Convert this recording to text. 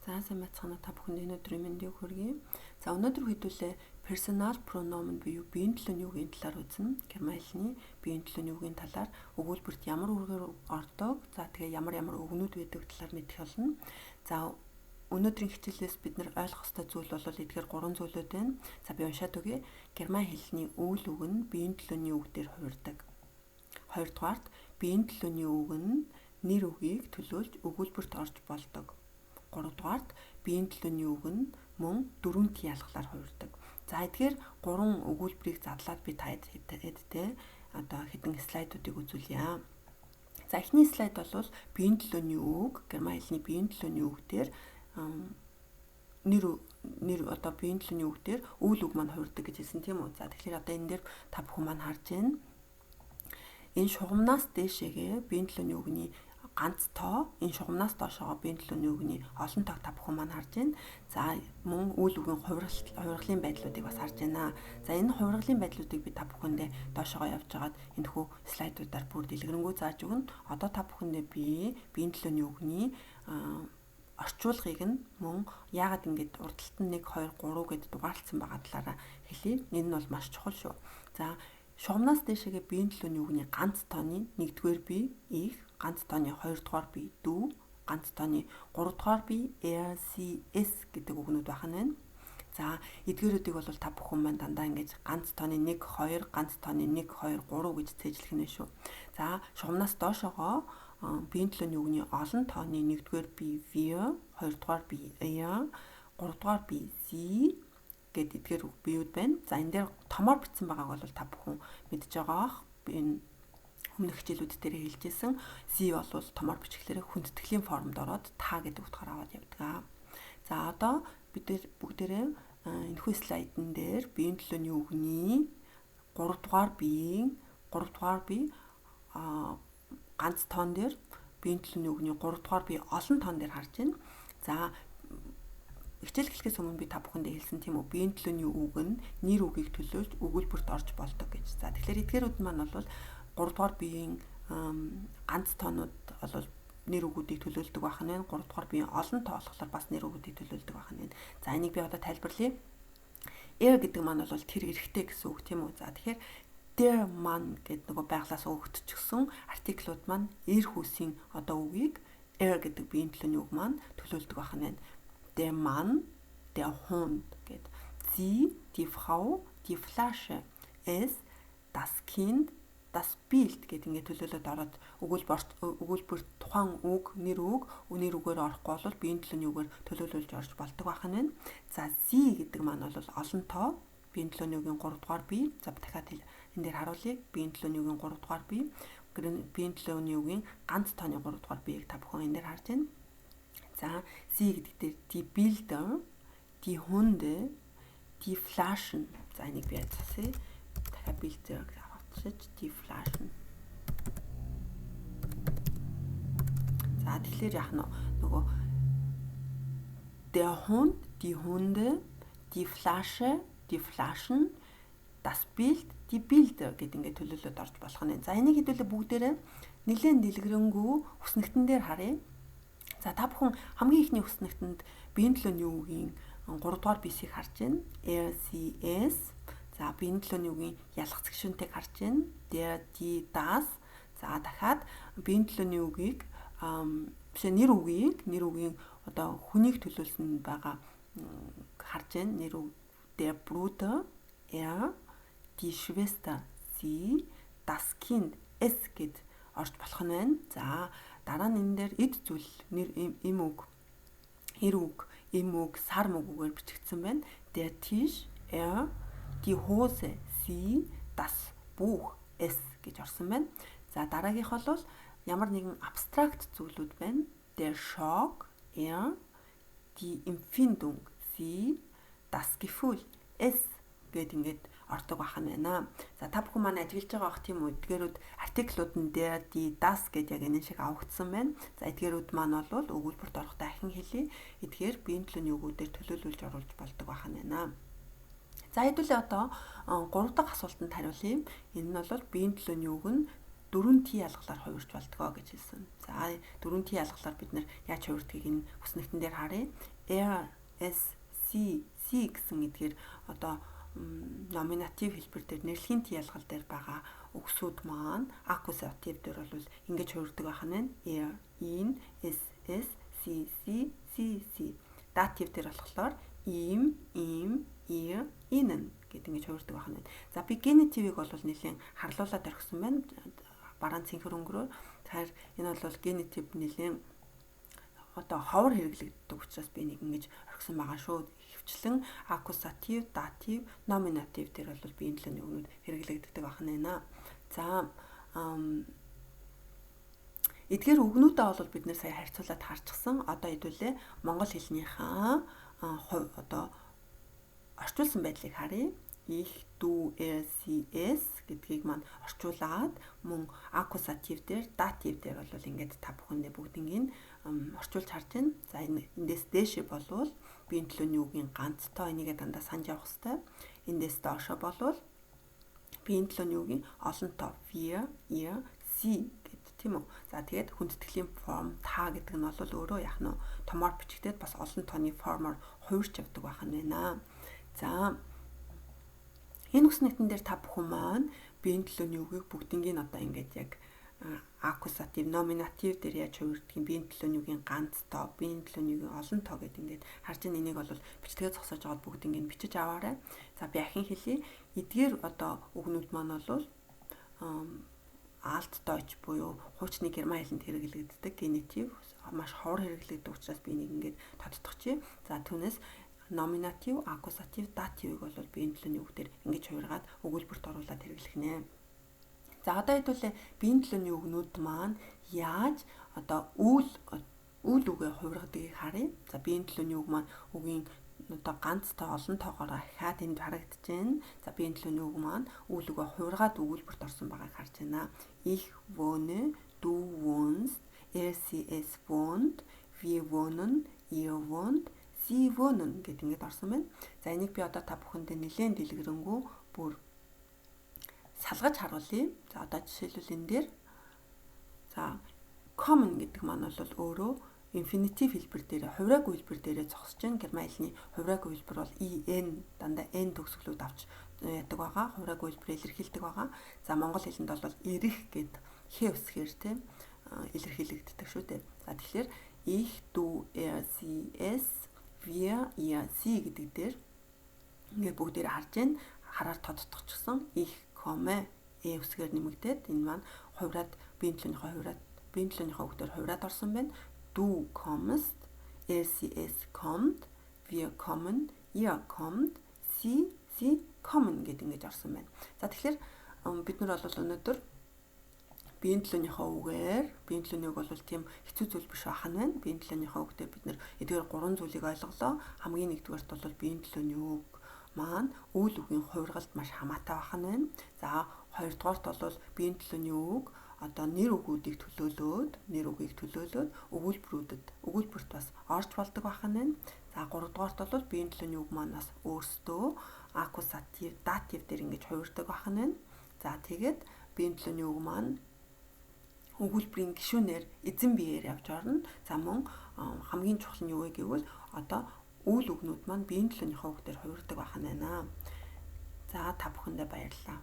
За сайн байцгаана та бүхэнд өнөөдрийн мэндийг хүргэе. За өнөөдөр хэдүүлээ personal pronoun буюу биеийн төлөөний үгийн талаар үзнэ. Герман хэлний биеийн төлөөний үгийн талаар өгүүлбэрт ямар үгээр ордог, за тэгээ ямар үгнүүд байдаг талаар мэдэх болно. За өнөөдрийн хичээлээс бид нар ойлгох ёстой зүйл бол эдгээр 3 зүйлүүд байна. За би уншаад өгье. Герман хэлний үйл үг нь биеийн төлөөний үгдээр хувирдаг. Хоёрдугаарт биеийн төлөөний үг нь нэр үгийг төлөөлж өгүүлбэрт орж болдог. Гуравдугаарт биеийн төлөөний үг нь мөн дөрвөн Т ялгалаар хувирдаг. За эдгээр 3 өгүүлбэрийг задлаад би таад одоо хэдэн слайдуудыг үзүүлье. За эхний слайд бол биеийн төлөөний үг, герман хэлний биеийн төлөөний үг дээр нэр одоо биеийн төлөөний үг дээр үйл үг маань хувирдаг гэж хэлсэн тийм үү. За тэгэхээр одоо энэ дээр та бүхэн маань харж байна. Энэ шугамнаас дээшээгээ биеийн төлөөний үгний ганц тоо, энэ шугамнаас доошоо биеийн төлөөний үгний олон тоог та бүхэн маань харж байна. За мөн үйл үгийн хувиргалын байдлуудыг бас харж байна. За энэ хувиргалын байдлуудыг би та бүхэндээ доошоо явж байгаад энэхүү слайдуудаар бүр дэлгэрэнгүй зааж өгнө. Одоо та бүхэндээ би биеийн төлөөний үгний орчуулгыг нь мөн яагаад ингэж урдталт нь 1 2 3 гэд дугаарлсан байгаа талаараа хэлье. Энэ нь бол маш чухал шүү. За шугамнаас дээшээгээ биеийн төлөөний үгний ганц тооны 1-р бие их, ганц тооны 2-р бие дүү, ганц тооны 3-р бие RCS гэдэг үгнүүд байх нь байна. За эдгээрүүдийг бол та бүхэн маань дандаа ингэж ганц тооны 1 2, ганц тооны 1 2 3 гэж цээжлэх нь шүү. За шугамнаас доошоогоо биеийн төлөөний үгний олон тооны 1-р бие wir, 2-р бие er, 3-р бие sie гэдэг эдгээр биеуд байна. За энэ дээр томоор бичсэн байгааг бол та бүхэн мэдж байгаа. Би энэ өмнөх хичээлүүд дээр хэлжсэн. Sie бол томоор бичгээр хүндэтгэлийн формд ороод та гэдэг утгаар аваад явдаг. За одоо бид бүгдээрээ энэхүү слайдн дээр биеийн төлөөний үгний 3-р бие ганц тоон дээр биеийн төлөөний үгний 3-р бие олон тоон дээр харж байна. За хичээл эхлэхээс өмнө би та бүхэндээ хэлсэн тийм үү, биеийн төлөөний үг нь нэр үгийг төлөөлж өгүүлбэрт орж болдог гэж. За тэгэхээр эдгээрүүд маань бол 3-р биеийн ганц тоонууд бол нэр үгүүдийг төлөөлдөг байх нь байна. 3-р биеийн олон тоо болохоор бас нэр үгүүдийг төлөөлдөг байх нь байна. За энийг би одоо тайлбарлая. Гэдэг маань бол тэр эрэхтэй гэсэн үг тийм үү. За тэгэхээр der Mann гэдэг нөгөө байглаас өгөгдчихсөн артиклууд маань эр хүүсийн одоо үгийг гэдэг биеийн төлөөний үг маань төлөөлдөг байх нь байна. Der Mann, der Hund geht. Sie, die Frau, die Flasche. Es, das Kind, das Bild гэдэг ингээд төлөөлөд ороод өгүүлбэр тухайн үг, нэр үгээр орохгүй бол биеийн төлөөний үгээр төлөөлүүлж орж болдог байх нь. За sie гэдэг маань бол олон тоо, биеийн төлөөний үгийн 3-р бие. За дахиад энэ дээр харуулъя. Биеийн төлөөний үгийн 3-р бие. Биеийн төлөөний үгийн ганц тооны 3-р биеийг та бүхэн энэ дээр харж байна. За sie гэдэг дээр die Bilder, die Hunde, die Flaschen. За энийг би яцгаасаа дахиад Bilder гэж авчихж die Flaschen. За тэгэхээр яах нь нөгөө der Hund, die Hunde, die Flasche, die Flaschen, das Bild, die Bilder гэдэг ингээд төлөөлөд орж болох нь. За энийг хэдүүлээ бүгдээрээ нэлээд дэлгэрэнгүй хүснэгтэн дээр харъя. За та бүхэн хамгийн ихний хүснэгтэнд биеийн төлөөний үгийн 3-р биесийг харж байна. RCS. За биеийн төлөөний үгийн ялах зэгшүүнтэйг харж байна. Der, die, das. За дахиад биеийн төлөөний үгийг нэр үгийн одоо хүнийг төлөөлсөн байгаа харж байна. Нэр үг der Bruder, er, die Schwester, sie, das Kind, es гэд орж болох нь байна. За дараа нь энэ дээр эд зүйл нэр им үг, эр үг, им үг, сар мөгээр бичигдсэн байна. Der Tisch, er, die Hose, sie, das Buch, es гэж орсон байна. За дараагийнх бол ямар нэгэн абстракт зүйлүүд байна. Der Schock, er, die Empfindung, sie, das Gefühl, es гэд ингээд ордог байх нь байна. За та бүхэн маань ажиллаж байгаа бох тийм үү? Эдгээрүүд артиклууд нь der, die, das гэдэг яг энэ шиг авагдсан байна. За эдгээрүүд маань бол өгүүлбэрт орохдоо ахин хэлье. Эдгээр биеийн төлөөний үгүүдээр төлөөлүүлж оруулж болдог байх нь байна. За хэдүүлээ одоо 3 дахь асуултанд хариулъя. Энэ нь бол биеийн төлөөний үг нь 4 Т ялгалаар хувирч болдгоо гэж хэлсэн. За 4 Т ялгалаар бид нэр яаж хувирдгийг энэ хүснэгтэн дээр харъя. air, s, c гэсэн эдгээр одоо номинатив хэлбэр дээр нэрлэхийн ялгал дээр байгаа үгсүүд маань аккузатив дээр бол ингэж хувирдаг байх нь air, in, s, c. Датив дээр болохоор им, ear, inen гэдэг ингэж хувирдаг байх нь. За би генитивийг бол нэлийн харлуулаад орхисон байна. Бараан цэнхэр өнгөрөөр. Тэгэхээр энэ бол генитив нэлийн одоо ховор хэрэглэгддэг учраас би нэг ингэж орхисон байгаа шүү. Хвчлэн аккузатив, датив, номинатив дээр бол би энэ төлөвний үгнүүд хэрэглэгддэг байх нь байна. За эдгээр үгнүүдээ бол бид нэр сая харьцуулаад харчихсан. Одоо хэдүүлээ монгол хэлнийхаа одоо орчуулсан байдлыг харъя. Ich, du, er, sie, es гэдгийг маань орчуулад мөн аккузатив дээр, датив дээр бол ингээд та бүхэндээ бүгднийг орчуулж харж байна. За эндээс дээшээ болвол биеийн төлөөний үгийн ганц тоо энийгээ дандаа санаж явах хэрэгтэй. Эндээс доошоо болвол биеийн төлөөний үгийн олон тоо wir, ihr, sie гэдэг тийм үү. За тэгээд хүндэтгэлийн форм та гэдэг нь бол өөрөө яг нь томоор бичигдээд бас олон тооны формоор хувирч явдаг байх нь байна. За энэ үснэгтэн дээр та бүхэн маань биеийн төлөөний үгийг бүгднийг одоо ингээд яг аккузатив, номинатив дээр яаж хувирдгийг биеийн төлөөний үгийн ганц тоо, биеийн төлөөний үгийн олон тоо гэдэг ингээд харж байгаа энийг бол бичлэгээ зогсоож аваад бүгднийг бичиж аваарай. За би ахин хэлье. Эдгээр одоо үгнүүд маань бол Alt Deutsch буюу хуучны герман хэлэнд хэрэглэгддэг генитив маш ховор хэрэглэгддэг учраас би энийг ингээд тодтогчээ. За түүнээс номинатив, аккузатив, дативыг бол биеийн төлөөний үгдэр ингэж хувиргаад өгүүлбэрт оруулаад хэрэглэх нэ. За одоо хэдүүлээ биеийн төлөөний үгнүүд маань яаж одоо үйл үгээ хувиргадгийг харъя. За биеийн төлөөний үг маань үгийн одоо ганц тоо олон тоогоор ахаад энд харагдаж байна. За биеийн төлөөний үг маань үйл үгээ хувиргаад өгүүлбэрт орсон байгааг харж байна. Ich wohne, du wohnst, er, sie, es wohnt, wir wohnen, ihr wohnt, sie wohnen гэдэг ингээд орсон байна. За энийг би одоо та бүхэндээ нэлээд дэлгэрэнгүй бүр салгаж харуулъя. За одоо жишээлбэл энэ дээр за common гэдэг маань бол өөрөө инфинитив хэлбэр дээр хувираагүй хэлбэр дээр зогсож байна. Герман хэлний хувираагүй хэлбэр бол en дандаа n төгсгөлүүд авч яадаг байгаа. Хувираагүй хэлбэрээр илэрхийлдэг байгаа. За монгол хэлэнд бол ирэх гэд хэ үсгээр тийм илэрхийлэгддэг шүү дээ. За тэгэхээр ich, du, er, sie, es, wir, ihr, sie гэдэг дээр ингээд бүгдээр харж байна. Хараар тодтогчсон ich komme e үсгээр нэмэгдээд энэ маань хувираад биеийн төлөөнийхөө үгээр хувираад орсон байна. Du kommst, er, sie, es kommt, wir kommen, ihr kommt, sie kommen гэдэг ингэж орсон байна. За тэгэхээр бид нар бол өнөөдөр биеийн төлөөнийхөө үгээр биеийн төлөөний үг бол тийм хэцүү зүйл биш байх нь байна. Биеийн төлөөнийхөө үгдээ бид нар эдгээр гурван зүйлийг ойлголоо. Хамгийн нэгдүгээрт бол биеийн төлөөний үг маань үйл үгийн хувиргалд маш хамаатай байх нь байна. За хоёрдугаарт бол биеийн төлөөний үг одоо нэр үгүүдийг төлөөлөөд өгүүлбэрт бас орж болдог байх нь байна. За гуравдугаарт бол биеийн төлөөний үг маань бас өөрсдөө аккузатив, датив дээр ингэж хувирдаг байх нь байна. За тэгээд биеийн төлөөний үг маань өгүүлбэрийн гишүүнээр эзэн биеэр явж орно. За мөн хамгийн чухал нь юу вэ гэвэл одоо үйл үгнүүд маань биеийн төлөөнийхөө үгээр хувирдаг байх нь байна. За та бүхэндээ баярлалаа.